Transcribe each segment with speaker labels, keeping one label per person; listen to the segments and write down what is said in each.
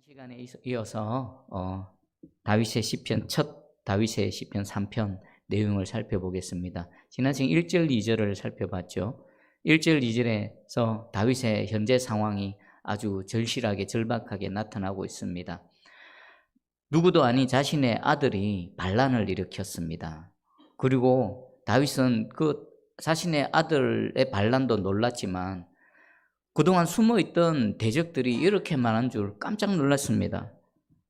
Speaker 1: 시간에 이어서 다윗의 시편 다윗의 시편 3편 내용을 살펴보겠습니다. 지난 시간 1절 2절을 살펴봤죠. 1절 2절에서 다윗의 현재 상황이 아주 절실하게 절박하게 나타나고 있습니다. 누구도 아닌 자신의 아들이 반란을 일으켰습니다. 그리고 다윗은 그 자신의 아들의 반란도 놀랐지만 그동안 숨어있던 대적들이 이렇게 많은 줄 깜짝 놀랐습니다.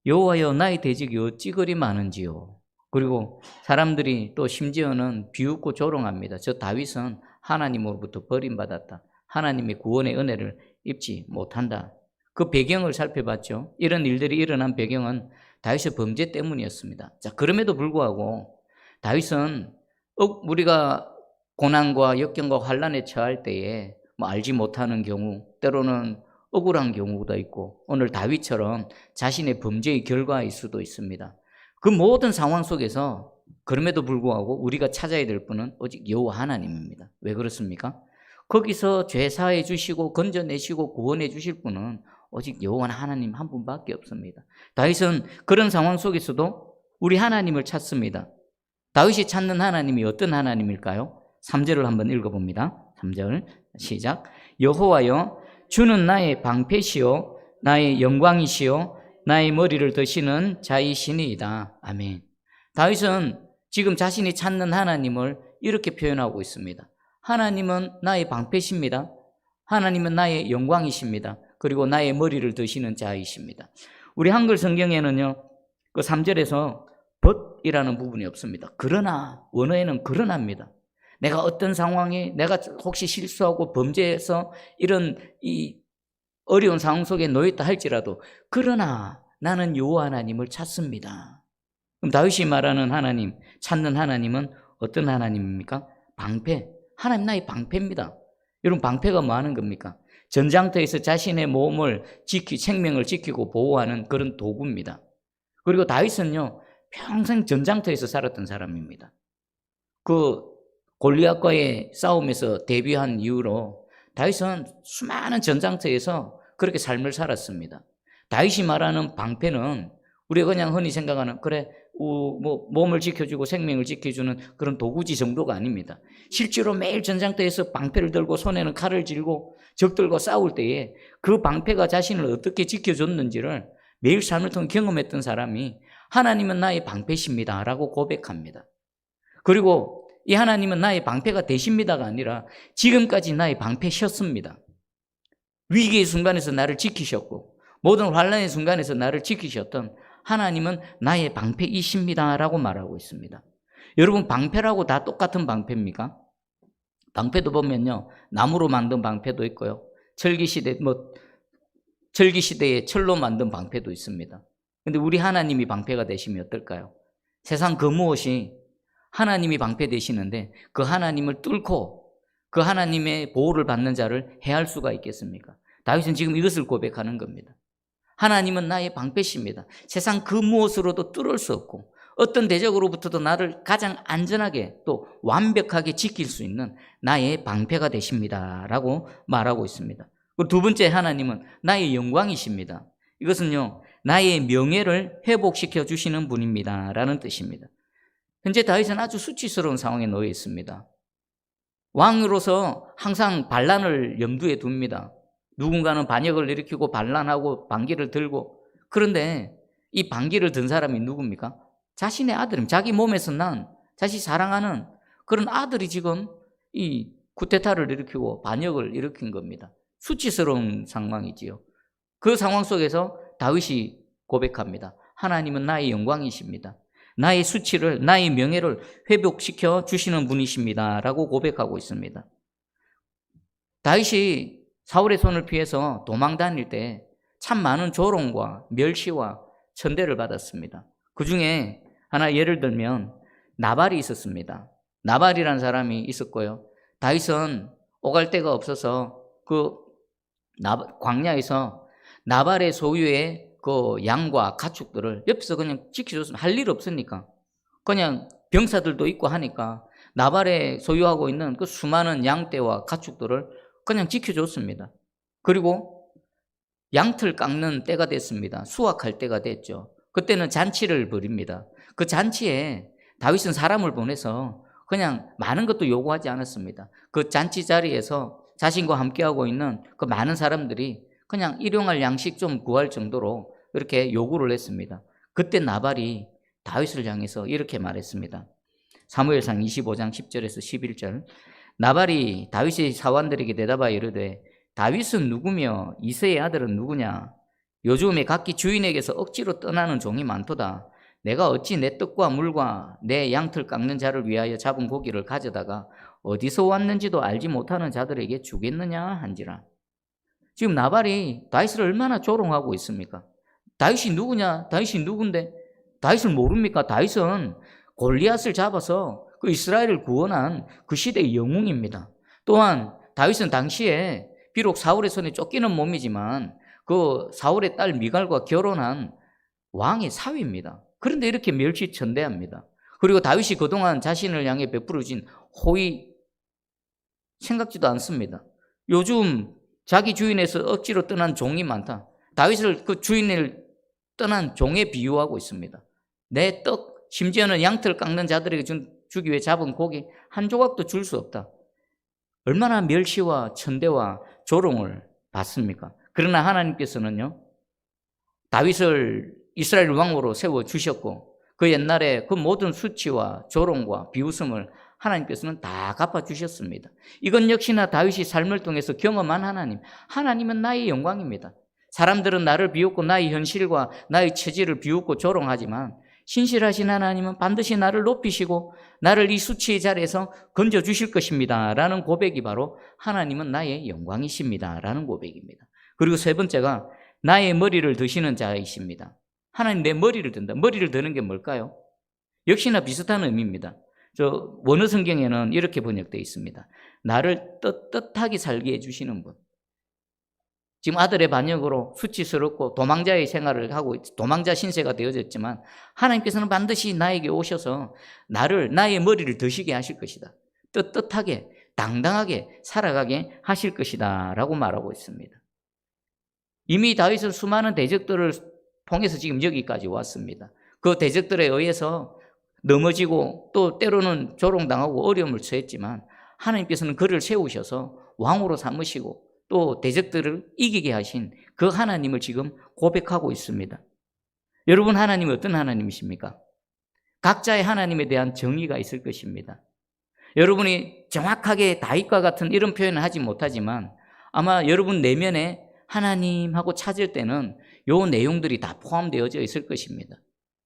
Speaker 1: 여호와여, 나의 대적이 어찌 그리 많은지요. 그리고 사람들이 또 심지어는 비웃고 조롱합니다. 저 다윗은 하나님으로부터 버림받았다. 하나님의 구원의 은혜를 입지 못한다. 그 배경을 살펴봤죠. 이런 일들이 일어난 배경은 다윗의 범죄 때문이었습니다. 자, 그럼에도 불구하고 다윗은 우리가 고난과 역경과 환난에 처할 때에 알지 못하는 경우, 때로는 억울한 경우도 있고, 오늘 다윗처럼 자신의 범죄의 결과일 수도 있습니다. 그 모든 상황 속에서 그럼에도 불구하고 우리가 찾아야 될 분은 오직 여호와 하나님입니다. 왜 그렇습니까? 거기서 죄 사해 주시고 건져내시고 구원해 주실 분은 오직 여호와 하나님 한 분밖에 없습니다. 다윗은 그런 상황 속에서도 우리 하나님을 찾습니다. 다윗이 찾는 하나님이 어떤 하나님일까요? 3절을 한번 읽어봅니다. 3절 시작. 여호와여, 주는 나의 방패시요 나의 영광이시요 나의 머리를 드시는 자이시니이다. 아멘. 다윗은 지금 자신이 찾는 하나님을 이렇게 표현하고 있습니다. 하나님은 나의 방패십니다. 하나님은 나의 영광이십니다. 그리고 나의 머리를 드시는 자이십니다. 우리 한글 성경에는요, 그 3절에서 but이라는 부분이 없습니다. 그러나, 원어에는 그러나입니다. 내가 어떤 상황에 내가 혹시 실수하고 범죄해서 이런 이 어려운 상황 속에 놓였다 할지라도 그러나 나는 여호와 하나님을 찾습니다. 그럼 다윗이 말하는 하나님, 찾는 하나님은 어떤 하나님입니까? 방패. 하나님 나의 방패입니다. 여러분, 방패가 뭐 하는 겁니까? 전장터에서 자신의 몸을 생명을 지키고 보호하는 그런 도구입니다. 그리고 다윗은요, 평생 전장터에서 살았던 사람입니다. 그 골리앗과의 싸움에서 데뷔한 이후로 다윗은 수많은 전장터에서 그렇게 삶을 살았습니다. 다윗이 말하는 방패는 우리가 그냥 흔히 생각하는 몸을 지켜주고 생명을 지켜주는 그런 도구지 정도가 아닙니다. 실제로 매일 전장터에서 방패를 들고 손에는 칼을 쥐고 적들과 싸울 때에 그 방패가 자신을 어떻게 지켜줬는지를 매일 삶을 통해 경험했던 사람이 하나님은 나의 방패십니다 라고 고백합니다. 그리고 이 하나님은 나의 방패가 되십니다가 아니라 지금까지 나의 방패셨습니다. 위기의 순간에서 나를 지키셨고 모든 환난의 순간에서 나를 지키셨던 하나님은 나의 방패이십니다 라고 말하고 있습니다. 여러분, 방패라고 다 똑같은 방패입니까? 방패도 보면요, 나무로 만든 방패도 있고요, 철기시대에 철로 만든 방패도 있습니다. 근데 우리 하나님이 방패가 되시면 어떨까요? 세상 그 무엇이 하나님이 방패 되시는데 그 하나님을 뚫고 그 하나님의 보호를 받는 자를 해할 수가 있겠습니까? 다윗은 지금 이것을 고백하는 겁니다. 하나님은 나의 방패십니다. 세상 그 무엇으로도 뚫을 수 없고 어떤 대적으로부터도 나를 가장 안전하게 또 완벽하게 지킬 수 있는 나의 방패가 되십니다 라고 말하고 있습니다. 그리고 두 번째, 하나님은 나의 영광이십니다. 이것은요, 나의 명예를 회복시켜 주시는 분입니다 라는 뜻입니다. 현재 다윗은 아주 수치스러운 상황에 놓여 있습니다. 왕으로서 항상 반란을 염두에 둡니다. 누군가는 반역을 일으키고 반란하고 반기를 들고, 그런데 이 반기를 든 사람이 누굽니까? 자신의 아들입니다. 자기 몸에서 난 자신이 사랑하는 그런 아들이 지금 이 쿠데타를 일으키고 반역을 일으킨 겁니다. 수치스러운 상황이지요. 그 상황 속에서 다윗이 고백합니다. 하나님은 나의 영광이십니다. 나의 수치를, 나의 명예를 회복시켜 주시는 분이십니다 라고 고백하고 있습니다. 다윗이 사울의 손을 피해서 도망 다닐 때 참 많은 조롱과 멸시와 천대를 받았습니다. 그 중에 하나 예를 들면 나발이 있었습니다. 나발이라는 사람이 있었고요, 다윗은 오갈 데가 없어서 그 광야에서 나발의 소유의 그 양과 가축들을 옆에서 그냥 지켜줬으면 할 일 없으니까 그냥 병사들도 있고 하니까 나발의 소유하고 있는 그 수많은 양떼와 가축들을 그냥 지켜줬습니다. 그리고 양틀 깎는 때가 됐습니다. 수확할 때가 됐죠. 그때는 잔치를 벌입니다. 그 잔치에 다윗은 사람을 보내서 그냥 많은 것도 요구하지 않았습니다. 그 잔치 자리에서 자신과 함께하고 있는 그 많은 사람들이 그냥 일용할 양식 좀 구할 정도로 이렇게 요구를 했습니다. 그때 나발이 다윗을 향해서 이렇게 말했습니다. 사무엘상 25장 10절에서 11절. 나발이 다윗의 사원들에게 대답하여 이르되 다윗은 누구며 이새의 아들은 누구냐? 요즘에 각기 주인에게서 억지로 떠나는 종이 많도다. 내가 어찌 내 떡과 물과 내 양틀 깎는 자를 위하여 잡은 고기를 가져다가 어디서 왔는지도 알지 못하는 자들에게 주겠느냐 한지라. 지금 나발이 다윗을 얼마나 조롱하고 있습니까? 다윗이 누구냐? 다윗이 누군데? 다윗을 모릅니까? 다윗은 골리앗을 잡아서 그 이스라엘을 구원한 그 시대의 영웅입니다. 또한 다윗은 당시에 비록 사울의 손에 쫓기는 몸이지만 그 사울의 딸 미갈과 결혼한 왕의 사위입니다. 그런데 이렇게 멸시천대합니다. 그리고 다윗이 그동안 자신을 향해 베풀어진 호의 생각지도 않습니다. 요즘 자기 주인에서 억지로 떠난 종이 많다. 다윗을 그 주인을 떠난 종에 비유하고 있습니다. 내 떡, 심지어는 양털 깎는 자들에게 주기 위해 잡은 고기 한 조각도 줄 수 없다. 얼마나 멸시와 천대와 조롱을 받습니까? 그러나 하나님께서는요, 다윗을 이스라엘 왕으로 세워주셨고 그 옛날에 그 모든 수치와 조롱과 비웃음을 하나님께서는 다 갚아주셨습니다. 이건 역시나 다윗이 삶을 통해서 경험한 하나님, 하나님은 나의 영광입니다. 사람들은 나를 비웃고 나의 현실과 나의 처지를 비웃고 조롱하지만 신실하신 하나님은 반드시 나를 높이시고 나를 이 수치의 자리에서 건져주실 것입니다 라는 고백이 바로 하나님은 나의 영광이십니다 라는 고백입니다. 그리고 세 번째가 나의 머리를 드시는 자이십니다. 하나님 내 머리를 든다. 머리를 드는 게 뭘까요? 역시나 비슷한 의미입니다. 저 원어 성경에는 이렇게 번역되어 있습니다. 나를 떳떳하게 살게 해주시는 분. 지금 아들의 반역으로 수치스럽고 도망자의 생활을 하고 도망자 신세가 되어졌지만 하나님께서는 반드시 나에게 오셔서 나의 머리를 드시게 하실 것이다. 떳떳하게 당당하게 살아가게 하실 것이다 라고 말하고 있습니다. 이미 다윗은 수많은 대적들을 통해서 지금 여기까지 왔습니다. 그 대적들에 의해서 넘어지고 또 때로는 조롱당하고 어려움을 처했지만 하나님께서는 그를 세우셔서 왕으로 삼으시고 또 대적들을 이기게 하신 그 하나님을 지금 고백하고 있습니다. 여러분, 하나님은 어떤 하나님이십니까? 각자의 하나님에 대한 정의가 있을 것입니다. 여러분이 정확하게 다윗과 같은 이런 표현을 하지 못하지만 아마 여러분 내면에 하나님하고 찾을 때는 요 내용들이 다 포함되어져 있을 것입니다.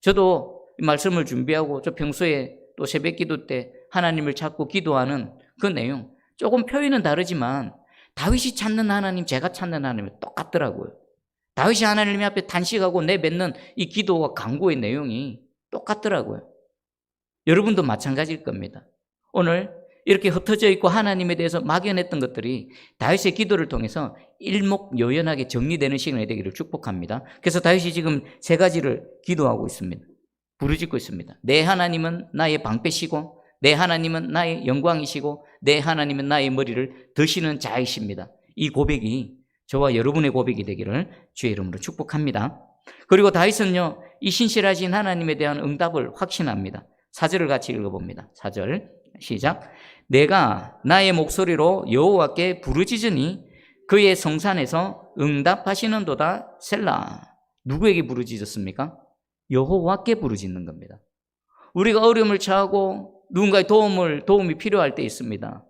Speaker 1: 저도 이 말씀을 준비하고 저 평소에 또 새벽 기도 때 하나님을 찾고 기도하는 그 내용 조금 표현은 다르지만 다윗이 찾는 하나님, 제가 찾는 하나님이 똑같더라고요. 다윗이 하나님 앞에 탄식하고 내뱉는 이 기도와 간구의 내용이 똑같더라고요. 여러분도 마찬가지일 겁니다. 오늘 이렇게 흩어져 있고 하나님에 대해서 막연했던 것들이 다윗의 기도를 통해서 일목요연하게 정리되는 시간이 되기를 축복합니다. 그래서 다윗이 지금 세 가지를 기도하고 있습니다. 부르짖고 있습니다. 내 하나님은 나의 방패시고 내 하나님은 나의 영광이시고 내 하나님은 나의 머리를 드시는 자이십니다. 이 고백이 저와 여러분의 고백이 되기를 주의 이름으로 축복합니다. 그리고 다윗은요, 이 신실하신 하나님에 대한 응답을 확신합니다. 4절을 같이 읽어봅니다. 4절 시작. 내가 나의 목소리로 여호와께 부르짖으니 그의 성산에서 응답하시는도다 셀라. 누구에게 부르짖었습니까? 여호와께 부르짖는 겁니다. 우리가 어려움을 처하고 누군가의 도움이 필요할 때 있습니다.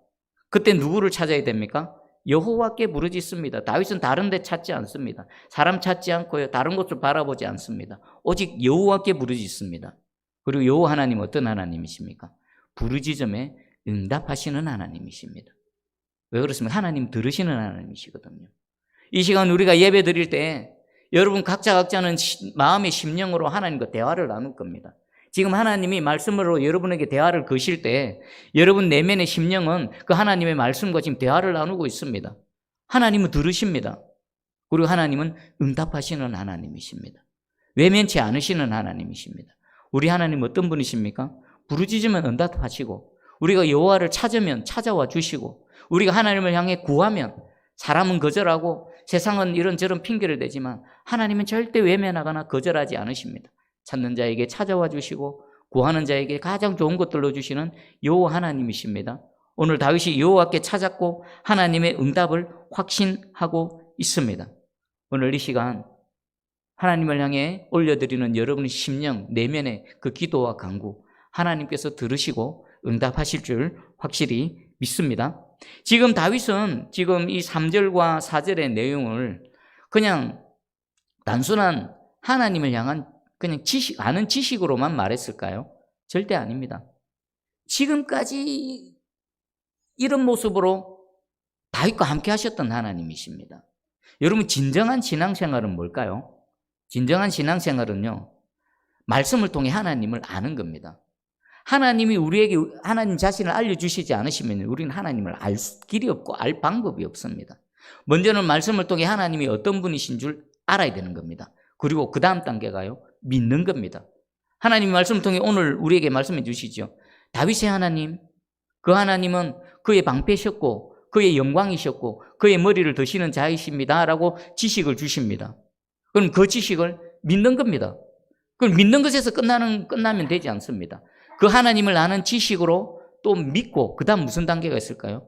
Speaker 1: 그때 누구를 찾아야 됩니까? 여호와께 부르짖습니다. 다윗은 다른 데 찾지 않습니다. 사람 찾지 않고요, 다른 곳을 바라보지 않습니다. 오직 여호와께 부르짖습니다. 그리고 여호와 하나님 어떤 하나님이십니까? 부르짖음에 응답하시는 하나님이십니다. 왜 그렇습니까? 하나님 들으시는 하나님이시거든요. 이 시간 우리가 예배 드릴 때 여러분 각자는 마음의 심령으로 하나님과 대화를 나눌 겁니다. 지금 하나님이 말씀으로 여러분에게 대화를 거실 때 여러분 내면의 심령은 그 하나님의 말씀과 지금 대화를 나누고 있습니다. 하나님은 들으십니다. 그리고 하나님은 응답하시는 하나님이십니다. 외면치 않으시는 하나님이십니다. 우리 하나님 어떤 분이십니까? 부르짖으면 응답하시고 우리가 여호와를 찾으면 찾아와 주시고 우리가 하나님을 향해 구하면 사람은 거절하고 세상은 이런저런 핑계를 대지만 하나님은 절대 외면하거나 거절하지 않으십니다. 찾는 자에게 찾아와 주시고 구하는 자에게 가장 좋은 것들로 주시는 여호와 하나님이십니다. 오늘 다윗이 여호와께 찾았고 하나님의 응답을 확신하고 있습니다. 오늘 이 시간 하나님을 향해 올려드리는 여러분의 심령 내면의 그 기도와 간구 하나님께서 들으시고 응답하실 줄 확실히 믿습니다. 지금 다윗은 지금 이 3절과 4절의 내용을 그냥 단순한 하나님을 향한 그냥 아는 지식으로만 말했을까요? 절대 아닙니다. 지금까지 이런 모습으로 다윗과 함께 하셨던 하나님이십니다. 여러분, 진정한 신앙생활은 뭘까요? 진정한 신앙생활은요, 말씀을 통해 하나님을 아는 겁니다. 하나님이 우리에게 하나님 자신을 알려주시지 않으시면 우리는 하나님을 알 길이 없고 알 방법이 없습니다. 먼저는 말씀을 통해 하나님이 어떤 분이신 줄 알아야 되는 겁니다. 그리고 그 다음 단계가요, 믿는 겁니다. 하나님의 말씀을 통해 오늘 우리에게 말씀해 주시죠. 다윗의 하나님, 그 하나님은 그의 방패셨고 그의 영광이셨고 그의 머리를 드시는 자이십니다 라고 지식을 주십니다. 그럼 그 지식을 믿는 겁니다. 그럼 믿는 것에서 끝나면 되지 않습니다. 그 하나님을 아는 지식으로 또 믿고 그 다음 무슨 단계가 있을까요?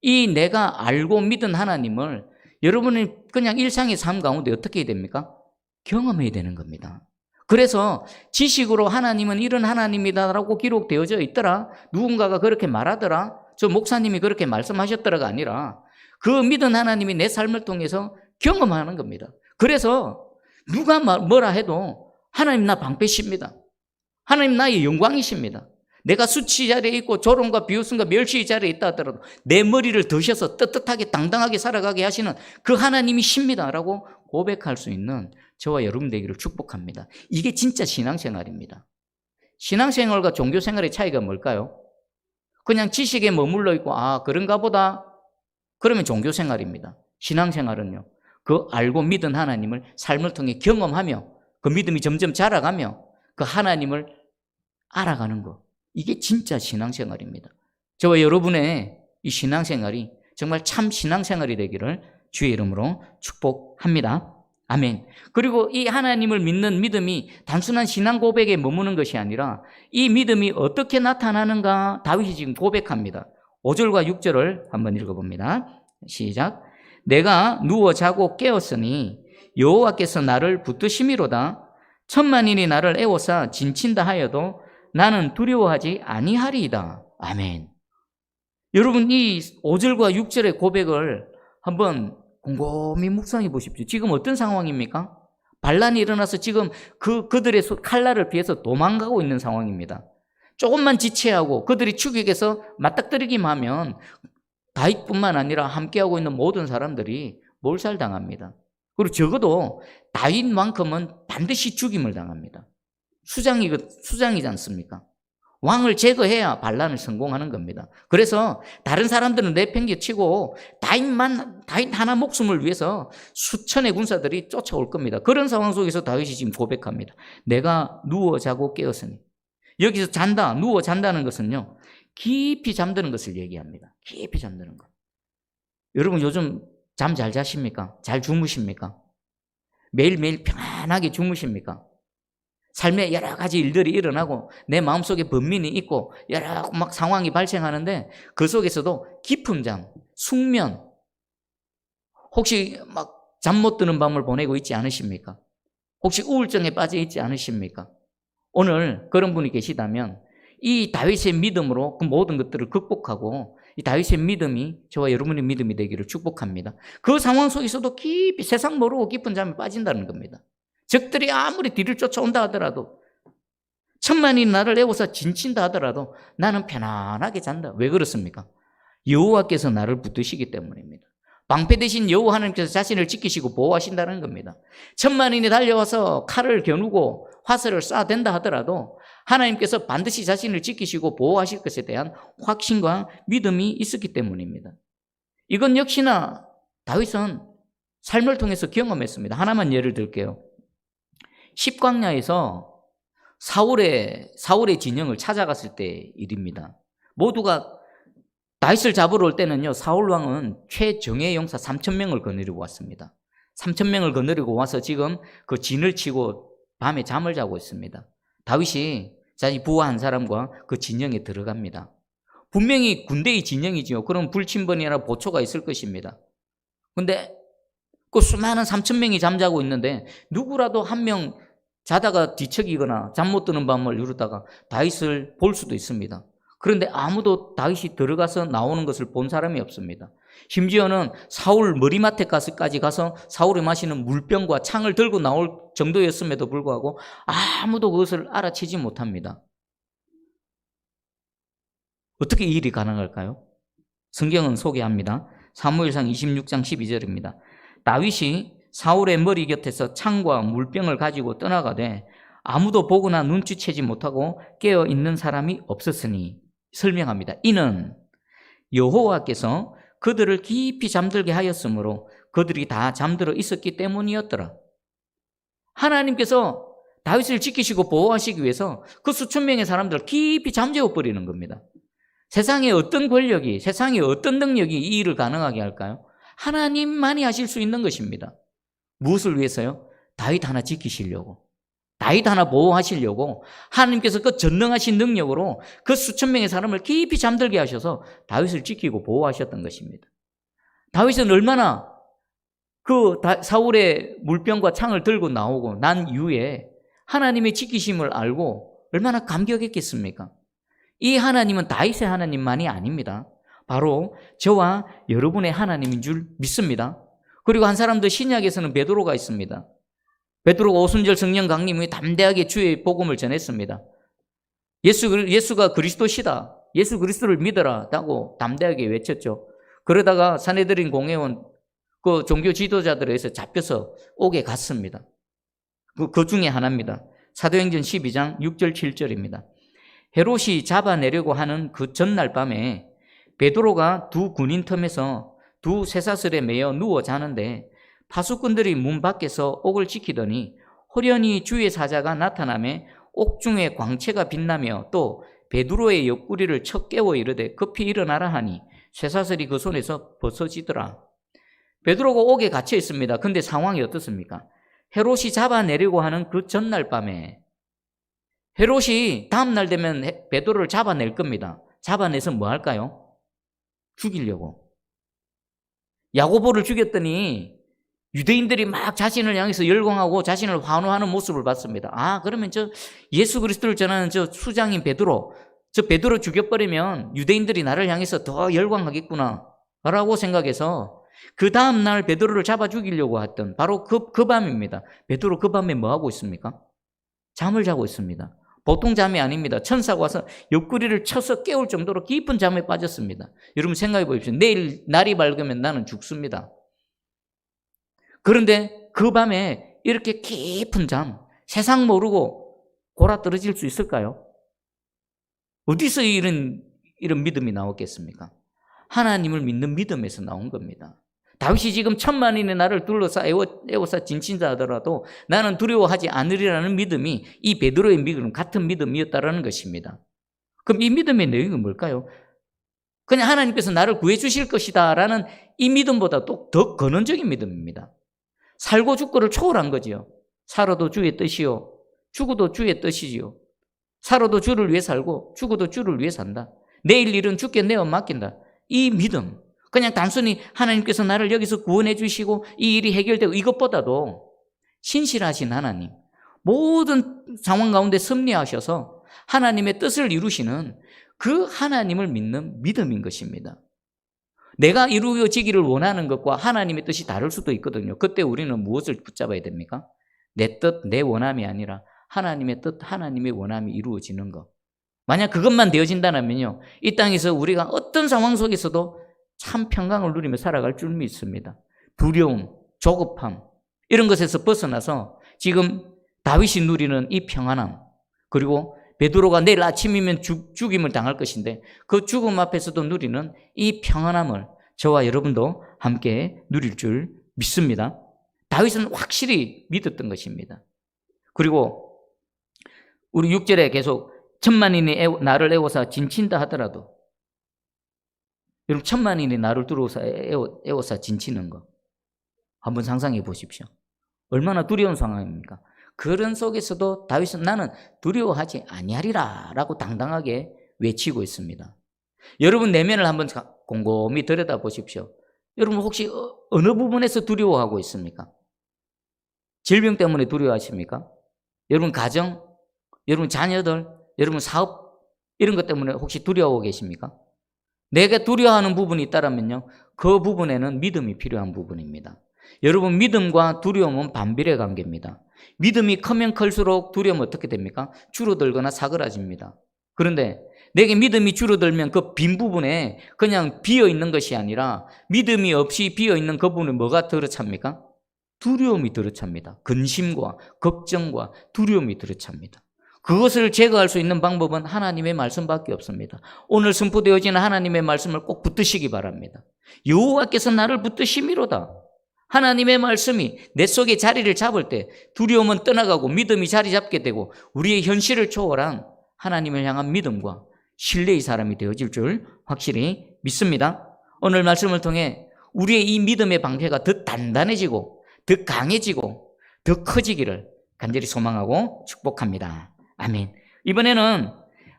Speaker 1: 이 내가 알고 믿은 하나님을 여러분이 그냥 일상의 삶 가운데 어떻게 해야 됩니까? 경험해야 되는 겁니다. 그래서 지식으로 하나님은 이런 하나님이다라고 기록되어져 있더라, 누군가가 그렇게 말하더라, 저 목사님이 그렇게 말씀하셨더라가 아니라 그 믿은 하나님이 내 삶을 통해서 경험하는 겁니다. 그래서 누가 뭐라 해도 하나님 나 방패십니다. 하나님 나의 영광이십니다. 내가 수치 자리에 있고 조롱과 비웃음과 멸시 자리에 있다 하더라도 내 머리를 드셔서 떳떳하게 당당하게 살아가게 하시는 그 하나님이십니다 라고 고백할 수 있는 저와 여러분 되기를 축복합니다. 이게 진짜 신앙생활입니다. 신앙생활과 종교생활의 차이가 뭘까요? 그냥 지식에 머물러 있고 그런가 보다 그러면 종교생활입니다. 신앙생활은요, 그 알고 믿은 하나님을 삶을 통해 경험하며 그 믿음이 점점 자라가며 그 하나님을 알아가는 것, 이게 진짜 신앙생활입니다. 저와 여러분의 이 신앙생활이 정말 참 신앙생활이 되기를 주의 이름으로 축복합니다. 아멘. 그리고 이 하나님을 믿는 믿음이 단순한 신앙 고백에 머무는 것이 아니라 이 믿음이 어떻게 나타나는가 다윗이 지금 고백합니다. 5절과 6절을 한번 읽어봅니다. 시작. 내가 누워 자고 깨었으니 여호와께서 나를 붙드심이로다. 천만인이 나를 애워싸 진친다 하여도 나는 두려워하지 아니하리이다. 아멘. 여러분, 이 5절과 6절의 고백을 한번 곰곰이 묵상해 보십시오. 지금 어떤 상황입니까? 반란이 일어나서 지금 그들의 칼날을 피해서 도망가고 있는 상황입니다. 조금만 지체하고 그들이 추격해서 맞닥뜨리기만 하면 다윗뿐만 아니라 함께하고 있는 모든 사람들이 몰살당합니다. 그리고 적어도 다윗만큼은 반드시 죽임을 당합니다. 수장이지 않습니까? 왕을 제거해야 반란을 성공하는 겁니다. 그래서 다른 사람들은 내팽개치고 다윗 하나 목숨을 위해서 수천의 군사들이 쫓아올 겁니다. 그런 상황 속에서 다윗이 지금 고백합니다. 내가 누워 자고 깨었으니. 여기서 누워 잔다는 것은요, 깊이 잠드는 것을 얘기합니다. 깊이 잠드는 것. 여러분 요즘 잠 잘 자십니까? 잘 주무십니까? 매일매일 편안하게 주무십니까? 삶에 여러 가지 일들이 일어나고 내 마음속에 번민이 있고 여러 막 상황이 발생하는데 그 속에서도 깊은 잠, 숙면, 혹시 막 잠 못 드는 밤을 보내고 있지 않으십니까? 혹시 우울증에 빠져 있지 않으십니까? 오늘 그런 분이 계시다면 이 다윗의 믿음으로 그 모든 것들을 극복하고 이 다윗의 믿음이 저와 여러분의 믿음이 되기를 축복합니다. 그 상황 속에서도 깊이 세상 모르고 깊은 잠에 빠진다는 겁니다. 적들이 아무리 뒤를 쫓아온다 하더라도, 천만이 나를 애워서 진친다 하더라도 나는 편안하게 잔다. 왜 그렇습니까? 여호와께서 나를 붙드시기 때문입니다. 방패 대신 여호와 하나님께서 자신을 지키시고 보호하신다는 겁니다. 천만인이 달려와서 칼을 겨누고 화살을 쏴댄다 하더라도 하나님께서 반드시 자신을 지키시고 보호하실 것에 대한 확신과 믿음이 있었기 때문입니다. 이건 역시나 다윗은 삶을 통해서 경험했습니다. 하나만 예를 들게요. 십광야에서 사울의 진영을 찾아갔을 때 일입니다. 모두가 다윗을 잡으러 올 때는요, 사울 왕은 최정예 용사 3,000명을 거느리고 왔습니다. 3,000명을 거느리고 와서 지금 그 진을 치고 밤에 잠을 자고 있습니다. 다윗이 자기 부하 한 사람과 그 진영에 들어갑니다. 분명히 군대의 진영이지요. 그럼 불침번이나 보초가 있을 것입니다. 근데 그 수많은 3,000명이 잠자고 있는데 누구라도 한 명 자다가 뒤척이거나 잠 못 드는 밤을 이루다가 다윗을 볼 수도 있습니다. 그런데 아무도 다윗이 들어가서 나오는 것을 본 사람이 없습니다. 심지어는 사울 머리맡에까지 가서 사울이 마시는 물병과 창을 들고 나올 정도였음에도 불구하고 아무도 그것을 알아채지 못합니다. 어떻게 이 일이 가능할까요? 성경은 소개합니다. 사무엘상 26장 12절입니다. 다윗이 사울의 머리 곁에서 창과 물병을 가지고 떠나가되 아무도 보거나 눈치채지 못하고 깨어 있는 사람이 없었으니, 설명합니다. 이는 여호와께서 그들을 깊이 잠들게 하였으므로 그들이 다 잠들어 있었기 때문이었더라. 하나님께서 다윗을 지키시고 보호하시기 위해서 그 수천 명의 사람들을 깊이 잠재워 버리는 겁니다. 세상에 어떤 권력이, 세상에 어떤 능력이 이 일을 가능하게 할까요? 하나님만이 하실 수 있는 것입니다. 무엇을 위해서요? 다윗 하나 지키시려고, 다윗 하나 보호하시려고 하나님께서 그 전능하신 능력으로 그 수천 명의 사람을 깊이 잠들게 하셔서 다윗을 지키고 보호하셨던 것입니다. 다윗은 얼마나 그 사울의 물병과 창을 들고 나오고 난 이후에 하나님의 지키심을 알고 얼마나 감격했겠습니까? 이 하나님은 다윗의 하나님만이 아닙니다. 바로 저와 여러분의 하나님인 줄 믿습니다. 그리고 한 사람 더, 신약에서는 베드로가 있습니다. 베드로가 오순절 성령 강림에 담대하게 주의 복음을 전했습니다. 예수가 그리스도시다, 예수 그리스도를 믿어라라고 담대하게 외쳤죠. 그러다가 산헤드린 공회원 그 종교 지도자들에 의해서 잡혀서 옥에 갔습니다. 그 중에 하나입니다. 사도행전 12장 6절 7절입니다. 헤롯이 잡아내려고 하는 그 전날 밤에 베드로가 두 군인 틈에서 두 쇠사슬에 매여 누워 자는데 파수꾼들이 문 밖에서 옥을 지키더니 호련히 주의 사자가 나타나매 옥중에 광채가 빛나며 또 베드로의 옆구리를 쳐 깨워 이르되 급히 일어나라 하니 쇠사슬이 그 손에서 벗어지더라. 베드로가 옥에 갇혀 있습니다. 근데 상황이 어떻습니까? 헤롯이 잡아내려고 하는 그 전날 밤에, 헤롯이 다음날 되면 베드로를 잡아낼 겁니다. 잡아내서 뭐 할까요? 죽이려고. 야고보를 죽였더니 유대인들이 막 자신을 향해서 열광하고 자신을 환호하는 모습을 봤습니다. 아, 그러면 저 예수 그리스도를 전하는 저 수장인 베드로, 저 베드로 죽여버리면 유대인들이 나를 향해서 더 열광하겠구나 라고 생각해서 그 다음날 베드로를 잡아 죽이려고 했던 바로 그 밤입니다. 베드로 그 밤에 뭐 하고 있습니까? 잠을 자고 있습니다. 보통 잠이 아닙니다. 천사가 와서 옆구리를 쳐서 깨울 정도로 깊은 잠에 빠졌습니다. 여러분 생각해 보십시오. 내일 날이 밝으면 나는 죽습니다. 그런데 그 밤에 이렇게 깊은 잠, 세상 모르고 골아떨어질 수 있을까요? 어디서 이런 믿음이 나왔겠습니까? 하나님을 믿는 믿음에서 나온 겁니다. 다윗이 지금 1,000만인의 나를 둘러싸 에워싸 진친다 하더라도 나는 두려워하지 않으리라는 믿음이 이 베드로의 믿음 같은 믿음이었다라는 것입니다. 그럼 이 믿음의 내용은 뭘까요? 그냥 하나님께서 나를 구해 주실 것이다 라는 이 믿음보다 또 더 근원적인 믿음입니다. 살고 죽고를 초월한 거지요. 살아도 주의 뜻이요, 죽어도 주의 뜻이지요. 살아도 주를 위해 살고 죽어도 주를 위해 산다. 내일 일은 주께 내어 맡긴다. 이 믿음, 그냥 단순히 하나님께서 나를 여기서 구원해 주시고 이 일이 해결되고 이것보다도 신실하신 하나님, 모든 상황 가운데 섭리하셔서 하나님의 뜻을 이루시는 그 하나님을 믿는 믿음인 것입니다. 내가 이루어지기를 원하는 것과 하나님의 뜻이 다를 수도 있거든요. 그때 우리는 무엇을 붙잡아야 됩니까? 내 뜻, 내 원함이 아니라 하나님의 뜻, 하나님의 원함이 이루어지는 것. 만약 그것만 되어진다면요, 이 땅에서 우리가 어떤 상황 속에서도 참 평강을 누리며 살아갈 줄 믿습니다. 두려움, 조급함 이런 것에서 벗어나서 지금 다윗이 누리는 이 평안함, 그리고 베드로가 내일 아침이면 죽임을 당할 것인데 그 죽음 앞에서도 누리는 이 평안함을 저와 여러분도 함께 누릴 줄 믿습니다. 다윗은 확실히 믿었던 것입니다. 그리고 우리 6절에 계속 1,000만인이 나를 에워싸 진친다 하더라도, 여러분 1,000만인이 나를 들어오사 에워싸 진치는 거, 한번 상상해 보십시오. 얼마나 두려운 상황입니까? 그런 속에서도 다윗은 나는 두려워하지 아니하리라 라고 당당하게 외치고 있습니다. 여러분 내면을 한번 곰곰이 들여다보십시오. 여러분 혹시 어느 부분에서 두려워하고 있습니까? 질병 때문에 두려워하십니까? 여러분 가정, 여러분 자녀들, 여러분 사업 이런 것 때문에 혹시 두려워하고 계십니까? 내가 두려워하는 부분이 있다면요, 그 부분에는 믿음이 필요한 부분입니다. 여러분 믿음과 두려움은 반비례 관계입니다. 믿음이 크면 클수록 두려움은 어떻게 됩니까? 줄어들거나 사그라집니다. 그런데 내게 믿음이 줄어들면 그 빈 부분에 그냥 비어있는 것이 아니라 믿음이 없이 비어있는 그 부분에 뭐가 들어찹니까? 두려움이 들어찹니다. 근심과 걱정과 두려움이 들어찹니다. 그것을 제거할 수 있는 방법은 하나님의 말씀밖에 없습니다. 오늘 선포되어지는 하나님의 말씀을 꼭 붙드시기 바랍니다. 여호와께서 나를 붙드심이로다. 하나님의 말씀이 내 속에 자리를 잡을 때 두려움은 떠나가고 믿음이 자리 잡게 되고 우리의 현실을 초월한 하나님을 향한 믿음과 신뢰의 사람이 되어질 줄 확실히 믿습니다. 오늘 말씀을 통해 우리의 이 믿음의 방패가 더 단단해지고 더 강해지고 더 커지기를 간절히 소망하고 축복합니다. 아멘. 이번에는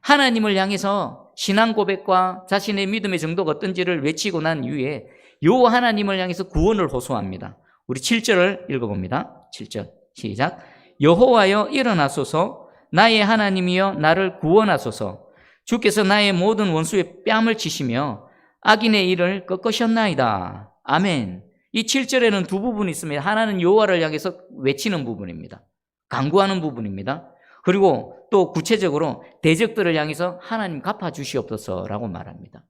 Speaker 1: 하나님을 향해서 신앙 고백과 자신의 믿음의 정도가 어떤지를 외치고 난 이후에 여호와 하나님을 향해서 구원을 호소합니다. 우리 7절을 읽어봅니다. 7절 시작. 여호와여 일어나소서, 나의 하나님이여 나를 구원하소서. 주께서 나의 모든 원수의 뺨을 치시며 악인의 일을 꺾으셨나이다. 아멘. 이 7절에는 두 부분이 있습니다. 하나는 여호와를 향해서 외치는 부분입니다. 간구하는 부분입니다. 그리고 또 구체적으로 대적들을 향해서 하나님 갚아주시옵소서라고 말합니다.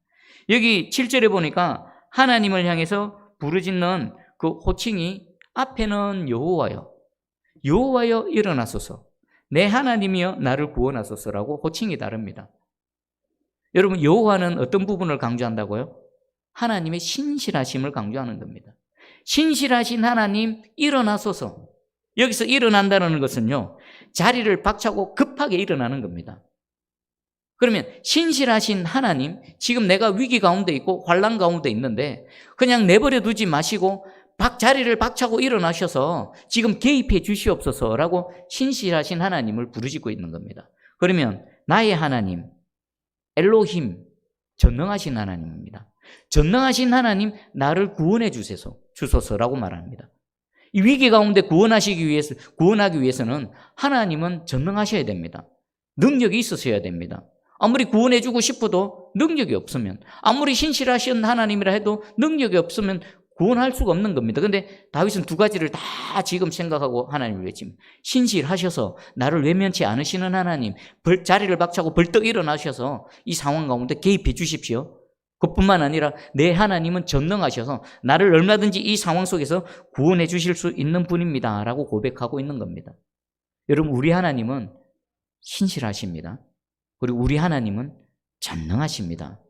Speaker 1: 여기 7절에 보니까 하나님을 향해서 부르짖는 그 호칭이 앞에는 여호와여, 여호와여 일어나소서, 내 하나님이여 나를 구원하소서라고 호칭이 다릅니다. 여러분 여호와는 어떤 부분을 강조한다고요? 하나님의 신실하심을 강조하는 겁니다. 신실하신 하나님 일어나소서. 여기서 일어난다는 것은요, 자리를 박차고 급하게 일어나는 겁니다. 그러면 신실하신 하나님, 지금 내가 위기 가운데 있고 환난 가운데 있는데 그냥 내버려 두지 마시고 자리를 박차고 일어나셔서 지금 개입해 주시옵소서라고 신실하신 하나님을 부르짖고 있는 겁니다. 그러면 나의 하나님, 엘로힘, 전능하신 하나님입니다. 전능하신 하나님, 나를 구원해 주소서라고 말합니다. 이 위기 가운데 구원하기 위해서는 하나님은 전능하셔야 됩니다. 능력이 있으셔야 됩니다. 아무리 구원해주고 싶어도 능력이 없으면, 아무리 신실하신 하나님이라 해도 능력이 없으면 구원할 수가 없는 겁니다. 그런데 다윗은 두 가지를 다 지금 생각하고 하나님을 외칩니다. 신실하셔서 나를 외면치 않으시는 하나님, 자리를 박차고 벌떡 일어나셔서 이 상황 가운데 개입해 주십시오. 그뿐만 아니라 내 하나님은 전능하셔서 나를 얼마든지 이 상황 속에서 구원해 주실 수 있는 분입니다 라고 고백하고 있는 겁니다. 여러분 우리 하나님은 신실하십니다. 그리고 우리 하나님은 전능하십니다.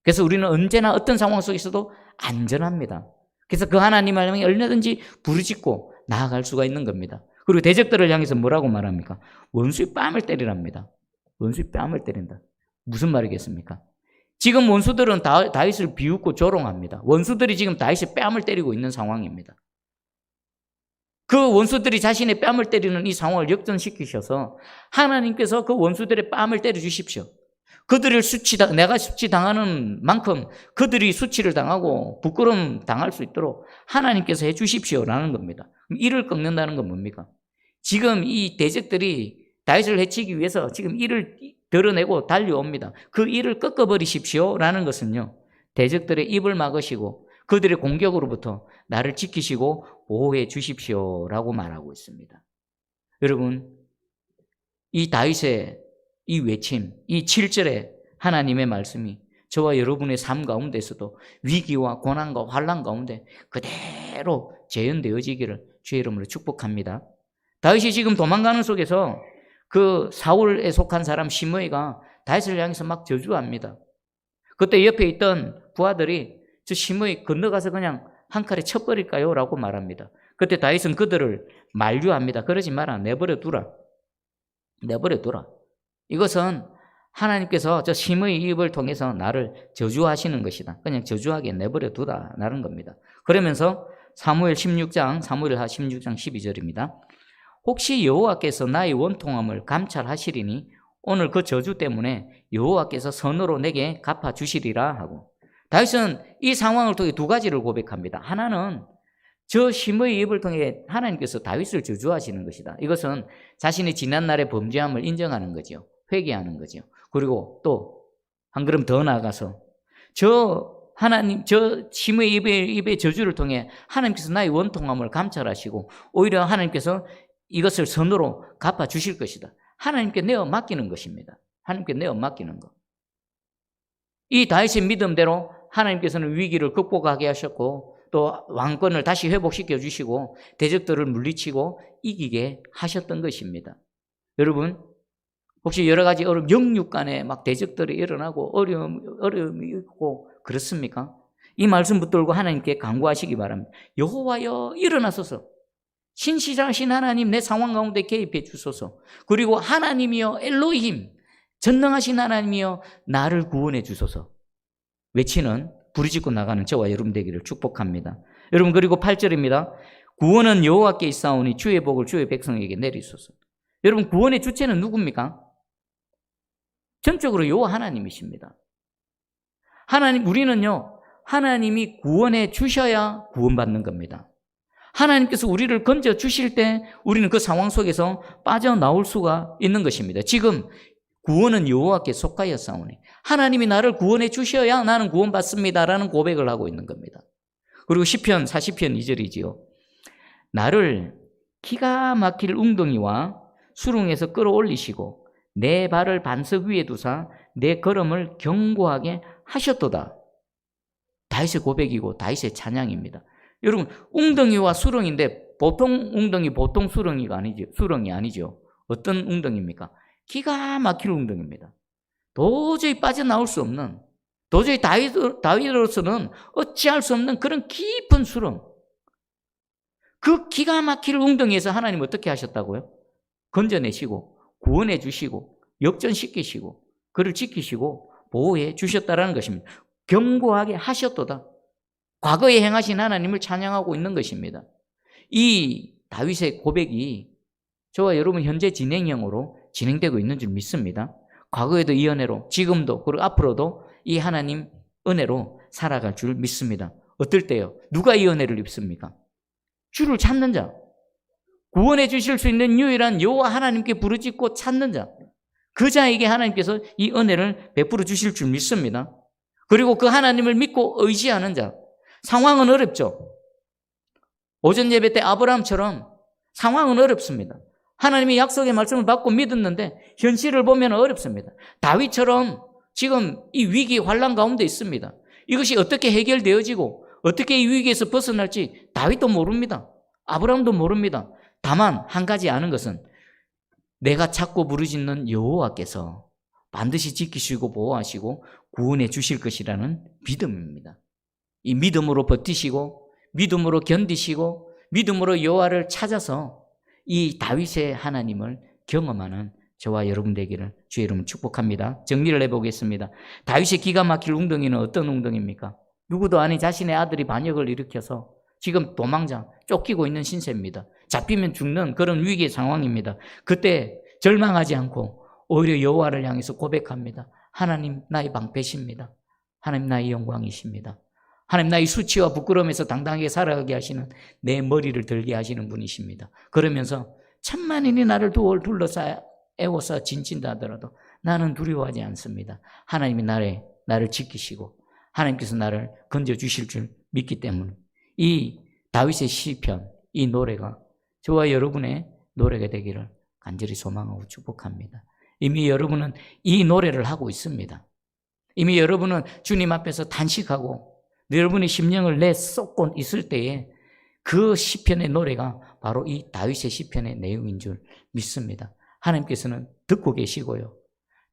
Speaker 1: 그래서 우리는 언제나 어떤 상황 속에서도 안전합니다. 그래서 그 하나님을 향해 얼마든지 부르짖고 나아갈 수가 있는 겁니다. 그리고 대적들을 향해서 뭐라고 말합니까? 원수의 뺨을 때리랍니다. 원수의 뺨을 때린다. 무슨 말이겠습니까? 지금 원수들은 다윗을 비웃고 조롱합니다. 원수들이 지금 다윗의 뺨을 때리고 있는 상황입니다. 그 원수들이 자신의 뺨을 때리는 이 상황을 역전시키셔서 하나님께서 그 원수들의 뺨을 때려 주십시오. 그들을 내가 수치당하는 만큼 그들이 수치를 당하고 부끄러움 당할 수 있도록 하나님께서 해 주십시오라는 겁니다. 이를 꺾는다는 건 뭡니까? 지금 이 대적들이 다윗을 해치기 위해서 지금 이를 드러내고 달려옵니다. 그 이를 꺾어버리십시오라는 것은요, 대적들의 입을 막으시고 그들의 공격으로부터 나를 지키시고 보호해 주십시오라고 말하고 있습니다. 여러분, 이 다윗의 이 외침, 이 7절의 하나님의 말씀이 저와 여러분의 삶 가운데서도 위기와 고난과 환난 가운데 그대로 재현되어지기를 주의 이름으로 축복합니다. 다윗이 지금 도망가는 속에서 그 사울에 속한 사람 시므이가 다윗을 향해서 막 저주합니다. 그때 옆에 있던 부하들이 저 시므이 건너가서 그냥 한 칼에 쳐버릴까요? 라고 말합니다. 그때 다윗은 그들을 만류합니다. 그러지 마라. 내버려 두라. 이것은 하나님께서 저 시므이 입을 통해서 나를 저주하시는 것이다. 그냥 저주하게 내버려 두라라는 겁니다. 그러면서 사무엘하 16장 12절입니다. 혹시 여호와께서 나의 원통함을 감찰하시리니 오늘 그 저주 때문에 여호와께서 선으로 내게 갚아주시리라 하고, 다윗은 이 상황을 통해 두 가지를 고백합니다. 하나는 저 심의 입을 통해 하나님께서 다윗을 저주하시는 것이다. 이것은 자신이 지난날의 범죄함을 인정하는 거죠. 회개하는 거죠. 그리고 또 한 걸음 더 나아가서 저 심의 입의 저주를 통해 하나님께서 나의 원통함을 감찰하시고 오히려 하나님께서 이것을 선으로 갚아주실 것이다. 하나님께 내어 맡기는 것입니다. 하나님께 내어 맡기는 것. 이 다윗의 믿음대로 하나님께서는 위기를 극복하게 하셨고 또 왕권을 다시 회복시켜 주시고 대적들을 물리치고 이기게 하셨던 것입니다. 여러분, 혹시 여러 가지 영육 간에 막 대적들이 일어나고 어려움이 있고 그렇습니까? 이 말씀 붙들고 하나님께 간구하시기 바랍니다. 여호와여 일어나소서. 신실하신 하나님 내 상황 가운데 개입해 주소서. 그리고 하나님이여 엘로힘 전능하신 하나님이여 나를 구원해 주소서. 외치는 부르짖고 나가는 저와 여러분 되기를 축복합니다. 여러분, 그리고 8절입니다. 구원은 여호와께 있사오니 주의 복을 주의 백성에게 내리소서. 여러분, 구원의 주체는 누굽니까? 전적으로 여호와 하나님이십니다. 우리는요, 하나님이 구원해 주셔야 구원받는 겁니다. 하나님께서 우리를 건져 주실 때 우리는 그 상황 속에서 빠져나올 수가 있는 것입니다. 지금 구원은 여호와께 속하였사오니 하나님이 나를 구원해 주셔야 나는 구원받습니다라는 고백을 하고 있는 겁니다. 그리고 시편 40편 2절이지요. 나를 기가 막힐 웅덩이와 수렁에서 끌어올리시고 내 발을 반석 위에 두사 내 걸음을 견고하게 하셨도다. 다윗의 고백이고 다윗의 찬양입니다. 여러분, 웅덩이와 수렁인데 보통 웅덩이, 보통 수렁이 아니죠. 어떤 웅덩이입니까? 기가 막힐 웅덩이입니다. 도저히 빠져나올 수 없는, 도저히 다윗으로서는 어찌할 수 없는 그런 깊은 수렁. 그 기가 막힐 웅덩이에서 하나님 어떻게 하셨다고요? 건져내시고 구원해 주시고 역전시키시고 그를 지키시고 보호해 주셨다라는 것입니다. 견고하게 하셨도다. 과거에 행하신 하나님을 찬양하고 있는 것입니다. 이 다윗의 고백이 저와 여러분 현재 진행형으로 진행되고 있는 줄 믿습니다. 과거에도 이 은혜로, 지금도, 그리고 앞으로도 이 하나님 은혜로 살아갈 줄 믿습니다. 어떨 때요? 누가 이 은혜를 입습니까? 주를 찾는 자, 구원해 주실 수 있는 유일한 여호와 하나님께 부르짖고 찾는 자, 그 자에게 하나님께서 이 은혜를 베풀어 주실 줄 믿습니다. 그리고 그 하나님을 믿고 의지하는 자, 상황은 어렵죠. 오전 예배 때 아브라함처럼 상황은 어렵습니다. 하나님의 약속의 말씀을 받고 믿었는데 현실을 보면 어렵습니다. 다윗처럼 지금 이 위기 환난 가운데 있습니다. 이것이 어떻게 해결되어지고 어떻게 이 위기에서 벗어날지 다윗도 모릅니다. 아브라함도 모릅니다. 다만 한 가지 아는 것은 내가 찾고 부르짖는 여호와께서 반드시 지키시고 보호하시고 구원해 주실 것이라는 믿음입니다. 이 믿음으로 버티시고 믿음으로 견디시고 믿음으로 여호와를 찾아서 이 다윗의 하나님을 경험하는 저와 여러분 되기를 주의 이름으로 축복합니다. 정리를 해보겠습니다. 다윗의 기가 막힐 웅덩이는 어떤 웅덩이입니까? 누구도 아닌 자신의 아들이 반역을 일으켜서 지금 도망자, 쫓기고 있는 신세입니다. 잡히면 죽는 그런 위기의 상황입니다. 그때 절망하지 않고 오히려 여호와를 향해서 고백합니다. 하나님 나의 방패십니다. 하나님 나의 영광이십니다. 하나님 나의 수치와 부끄러움에서 당당하게 살아가게 하시는 내 머리를 들게 하시는 분이십니다. 그러면서 천만인이 나를 둘러싸 진친다 하더라도 나는 두려워하지 않습니다. 하나님이 나를 지키시고 하나님께서 나를 건져주실 줄 믿기 때문에 이 다윗의 시편, 이 노래가 저와 여러분의 노래가 되기를 간절히 소망하고 축복합니다. 이미 여러분은 이 노래를 하고 있습니다. 이미 여러분은 주님 앞에서 단식하고 여러분의 심령을 내쏟고 있을 때에 그 시편의 노래가 바로 이 다윗의 시편의 내용인 줄 믿습니다. 하나님께서는 듣고 계시고요.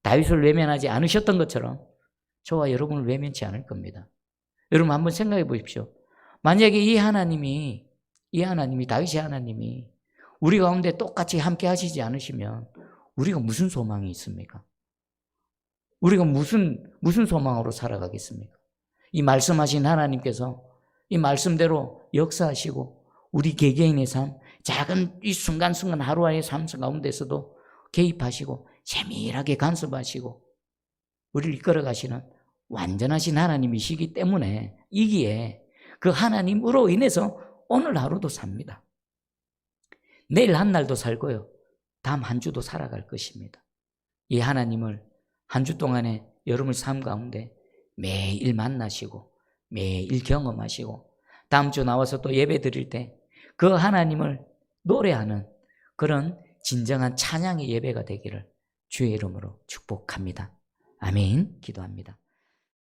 Speaker 1: 다윗을 외면하지 않으셨던 것처럼 저와 여러분을 외면치 않을 겁니다. 여러분 한번 생각해 보십시오. 만약에 이 하나님이 다윗의 하나님이 우리 가운데 똑같이 함께 하시지 않으시면 우리가 무슨 소망이 있습니까? 우리가 무슨 소망으로 살아가겠습니까? 이 말씀하신 하나님께서 이 말씀대로 역사하시고 우리 개개인의 삶, 작은 이 순간순간 하루하루의 삶 가운데서도 개입하시고 세밀하게 간섭하시고 우리를 이끌어가시는 완전하신 하나님이시기 때문에 이기에 그 하나님으로 인해서 오늘 하루도 삽니다. 내일 한 날도 살고요. 다음 한 주도 살아갈 것입니다. 이 하나님을 한 주 동안에 여러분의 삶 가운데 매일 만나시고 매일 경험하시고 다음 주 나와서 또 예배 드릴 때 그 하나님을 노래하는 그런 진정한 찬양의 예배가 되기를 주의 이름으로 축복합니다. 아멘. 기도합니다.